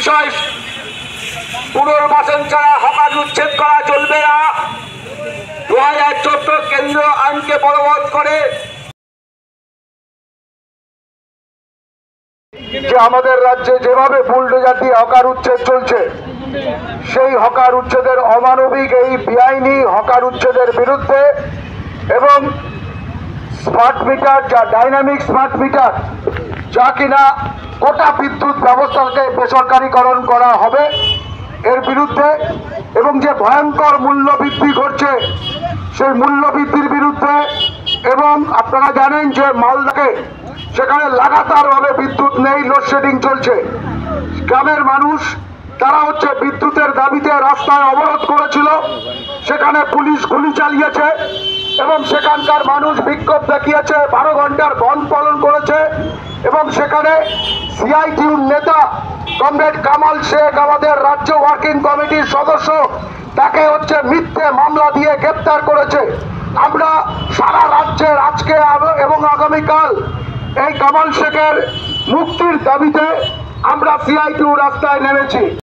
বিষয় পুনর্বাসন ছাড়া হকার উচ্ছেদ করা চলবে না। 2014 কেন্দ্রীয় আইনকে বলবৎ করে যে আমাদের রাজ্যে যেভাবে বুলডোজার দিয়ে হকার উচ্ছেদ চলছে, সেই হকার উচ্ছেদের অমানবিক এই বেআইনি হকার উচ্ছেদের বিরুদ্ধে এবং স্মার্ট মিটার, যা ডাইনামিক স্মার্ট মিটার, যা কিনা গোটা বিদ্যুৎ ব্যবস্থাকে বেসরকারীকরণ করা হবে, এর বিরুদ্ধে এবং যে ভয়ঙ্কর মূল্য বৃদ্ধি ঘটছে সেই মূল্য বৃদ্ধির বিরুদ্ধে। এবং আপনারা জানেন যে মালদাকে সেখানে লাগাতারভাবে বিদ্যুৎ নেই, লোডশেডিং চলছে। গ্রামের মানুষ তারা বিদ্যুতের দাবিতে রাস্তায় অবরোধ করেছিল, সেখানে পুলিশ গুলি চালিয়েছে এবং সেখানকার মানুষ বিক্ষোভ দেখিয়েছে, 12 ঘন্টার বন্ধ পালন করেছে। এবং সেখানে সিআইটিউর নেতা কমরেড কামাল শেখ, আমাদের রাজ্য ওয়ার্কিং কমিটির সদস্য, তাকে মিথ্যে মামলা দিয়ে গ্রেপ্তার করেছে। আমরা সারা রাজ্যের আজকে এবং আগামীকাল এই কামাল শেখের মুক্তির দাবিতে আমরা সিআইটিউ রাস্তায় নেমেছি।